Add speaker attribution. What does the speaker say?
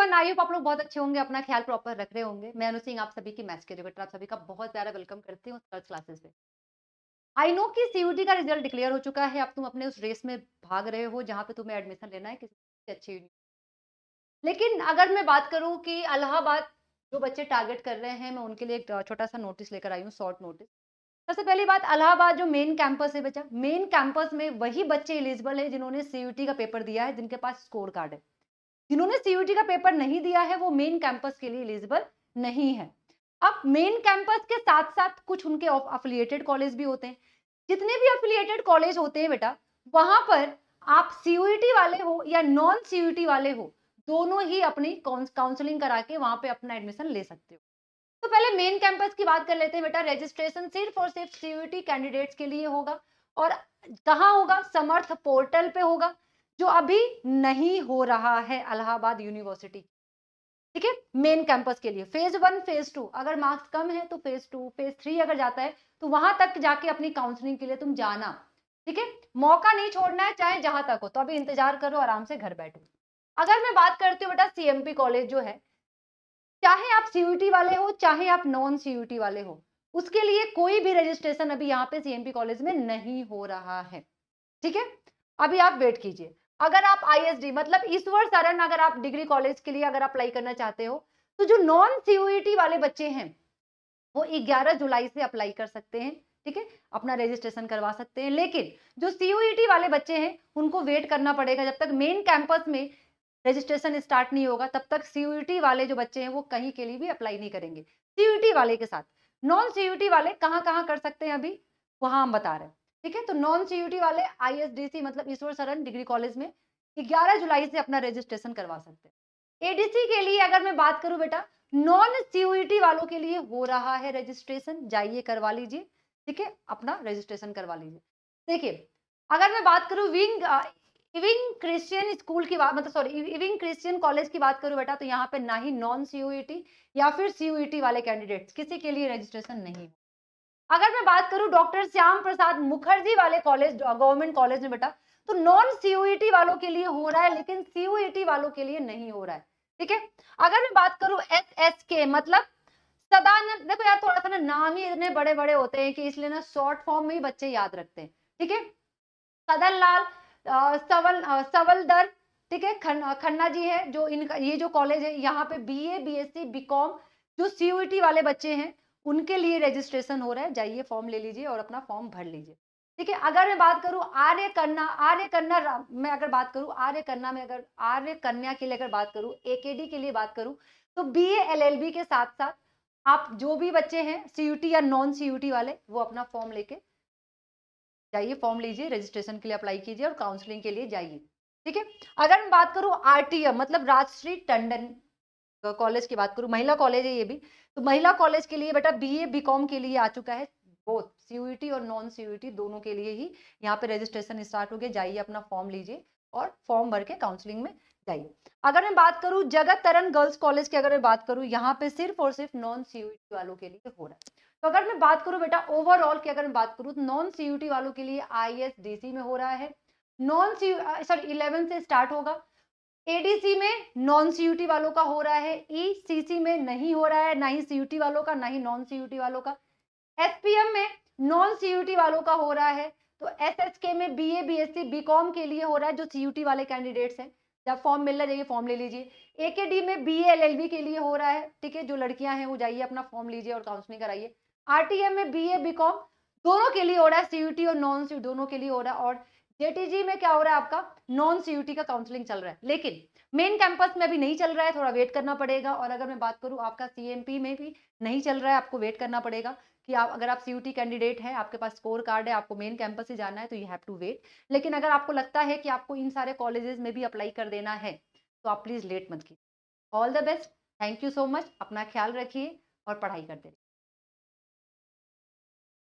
Speaker 1: Everyone, I hope आप लोग बहुत अच्छे होंगे, अपना ख्याल प्रॉपर रख रहे होंगे। मैं अनु सिंह आप सभी की मैथ्स के एजुकेटर आप सभी का बहुत प्यारा वेलकम करती हूँ फर्स्ट क्लासेस पे। आई नो कि सीयूटी का रिजल्ट डिक्लेयर हो चुका है, अब तुम अपने उस रेस में भाग रहे हो जहाँ पे तुम्हें एडमिशन लेना है किसी अच्छी लेकिन अगर मैं बात करूँ कि इलाहाबाद जो बच्चे टारगेट कर रहे हैं, मैं उनके लिए एक छोटा-सा नोटिस लेकर आई हूँ, शॉर्ट नोटिस। सबसे पहली बात, इलाहाबाद जो मेन कैंपस है बच्चा, मेन कैंपस में वही बच्चे एलिजिबल है जिन्होंने सीयूटी का पेपर दिया है, जिनके पास स्कोर कार्ड है। जिन्होंने सीयूटी का पेपर नहीं दिया है, वो मेन कैंपस के लिए एलिजिबल नहीं है। अब मेन कैंपस के साथ-साथ कुछ उनके अफिलिएटेड कॉलेज भी होते हैं। जितने भी अफिलिएटेड कॉलेज होते हैं बेटा, वहाँ पर आप सीयूईटी वाले हो या नॉन सीयूईटी वाले हो, दोनों ही अपनी काउंसलिंग करा के वहाँ पे अपना एडमिशन ले सकते हो। तो पहले मेन कैंपस की बात कर लेते हैं बेटा। रजिस्ट्रेशन सिर्फ और सिर्फ सीयूईटी कैंडिडेट्स के लिए होगा और कहाँ होगा? समर्थ पोर्टल पे होगा, जो अभी नहीं हो रहा है इलाहाबाद यूनिवर्सिटी। ठीक है, मेन कैंपस के लिए फेज 1 फेज 2, अगर मार्क्स कम है तो फेज 2 फेज 3 अगर जाता है तो वहां तक जाके अपनी काउंसलिंग के लिए तुम जाना। ठीक है, मौका नहीं छोड़ना है, चाहे जहां तक हो। तो अभी इंतजार करो, आराम से घर बैठो। अगर मैं बात करती हूँ बेटा सीएमपी कॉलेज जो है, चाहे आप सीयूटी वाले हो चाहे आप नॉन सीयूटी वाले हो, उसके लिए कोई भी रजिस्ट्रेशन अभी यहाँ पे सीएमपी कॉलेज में नहीं हो रहा है। ठीक है, अभी आप वेट कीजिए। अगर आप आईएसडी मतलब ईश्वर शरण अगर आप डिग्री कॉलेज के लिए अगर अप्लाई करना चाहते हो, तो जो नॉन सीयूईटी वाले बच्चे हैं वो 11 जुलाई से अप्लाई कर सकते हैं। ठीक है, अपना रजिस्ट्रेशन करवा सकते हैं। लेकिन जो सीयूईटी वाले बच्चे हैं उनको वेट करना पड़ेगा, जब तक मेन कैंपस में रजिस्ट्रेशन स्टार्ट नहीं होगा तब तक सीयूईटी वाले जो बच्चे हैं वो कहीं के लिए भी अप्लाई नहीं करेंगे। सीयूईटी वाले के साथ नॉन सीयूईटी वाले कहाँ कहाँ कर सकते हैं अभी, वहां हम बता रहे हैं। ठीक है, तो नॉन सीयूईटी वाले आईएसडीसी मतलब ईश्वर शरण डिग्री कॉलेज में 11 जुलाई से अपना रजिस्ट्रेशन करवा सकते हैं। एडीसी के लिए अगर मैं बात करूं बेटा, नॉन सीयूईटी वालों के लिए हो रहा है रजिस्ट्रेशन, जाइए करवा लीजिए। ठीक है, अपना रजिस्ट्रेशन करवा लीजिए। देखिए, अगर मैं बात करूं इविंग क्रिश्चियन स्कूल की बात मतलब सॉरी इविंग क्रिश्चियन कॉलेज की बात करूं बेटा, तो यहाँ पे ना ही नॉन सीयूईटी या फिर सीयूईटी वाले कैंडिडेट्स किसी के लिए रजिस्ट्रेशन नहीं। अगर मैं बात करूं डॉक्टर श्याम प्रसाद मुखर्जी वाले कॉलेज गवर्नमेंट कॉलेज में बेटा, तो नॉन सीयूईटी वालों के लिए हो रहा है लेकिन सीयूईटी वालों के लिए नहीं हो रहा है। ठीक है, अगर मैं बात करूं एसएसके मतलब सदानंद, देखो यार थोड़ा सा ना नाम ही इतने बड़े बड़े होते हैं कि इसलिए ना शॉर्ट फॉर्म में ही बच्चे याद रखते हैं। ठीक है, सदन लाल सवलदर, ठीक है, खन्ना जी है जो इनका ये जो कॉलेज है यहाँ पे बीए बीएससी बीकॉम जो सीयूईटी वाले बच्चे हैं उनके लिए रजिस्ट्रेशन हो रहा है, जाइए फॉर्म ले लीजिए और अपना फॉर्म भर लीजिए। ठीक है, अगर मैं बात करूं आर्य कन्ना मैं अगर बात करूं आर्य कन्ना में अगर आर्य कन्या के लिए अगर बात करूं एकेडी के लिए बात करूं, तो बीए एलएलबी के साथ साथ आप जो भी बच्चे हैं सीयूटी या नॉन सीयूटी वाले वो अपना फॉर्म लेके जाइए, फॉर्म लीजिए, रजिस्ट्रेशन के लिए अप्लाई कीजिए और काउंसलिंग के लिए जाइए। ठीक है, अगर मैं बात करूं आरटीएम मतलब राजश्री टंडन कॉलेज की बात करूं, महिला कॉलेज है ये भी, तो महिला कॉलेज के लिए बेटा बीए बीकॉम के लिए आ चुका है, बोथ सीयूईटी और नॉन सीयूईटी दोनों के लिए ही यहाँ पे रजिस्ट्रेशन स्टार्ट हो गया। जाइए अपना फॉर्म लीजिए और फॉर्म भर के काउंसलिंग में जाइए। अगर मैं बात करूं जगत तरन गर्ल्स कॉलेज की, अगर मैं बात करूं यहाँ पे सिर्फ और सिर्फ नॉन सीयूईटी वालों के लिए हो रहा है। तो अगर मैं बात करूं बेटा ओवरऑल की, अगर मैं बात करूं तो नॉन सीयूटी वालों के लिए आईएसडीसी में हो रहा है, नॉन सी सॉरी 11 से स्टार्ट होगा। एडीसी में नॉन सीयूटी वालों का हो रहा है, ईसीसी में नहीं हो रहा है, ना ही सीयूटी वालों का ना ही नॉन सीयूटी वालों का। एसपीएम में नॉन सीयूटी वालों का हो रहा है। तो एसएसके में बीए बीएससी बीकॉम के लिए हो रहा है जो सीयूटी वाले कैंडिडेट्स हैं। जब फॉर्म मिल रहा है फॉर्म ले लीजिए। एकेडी में बीए एलएलबी के लिए हो रहा है। ठीक है, जो लड़कियां हैं वो जाइए अपना फॉर्म लीजिए और काउंसलिंग कराइए। आरटीएम में बीए बीकॉम दोनों के लिए हो रहा है, सीयूटी और नॉन सीयूटी दोनों के लिए हो रहा है। और जेटीजी में क्या हो रहा है आपका नॉन सीयूटी का काउंसलिंग चल रहा है, लेकिन मेन कैंपस में अभी नहीं चल रहा है, थोड़ा वेट करना पड़ेगा। और अगर मैं बात करूं आपका सीएमपी में भी नहीं चल रहा है, आपको वेट करना पड़ेगा कि आप अगर आप सीयूटी कैंडिडेट हैं, आपके पास स्कोर कार्ड है, आपको मेन कैंपस से जाना है, तो यू हैव टू वेट। लेकिन अगर आपको लगता है कि आपको इन सारे कॉलेजेस में भी अप्लाई कर देना है, तो आप प्लीज लेट मत कीजिए। All the best, thank you so much, अपना ख्याल रखिए और पढ़ाई करते रहिए।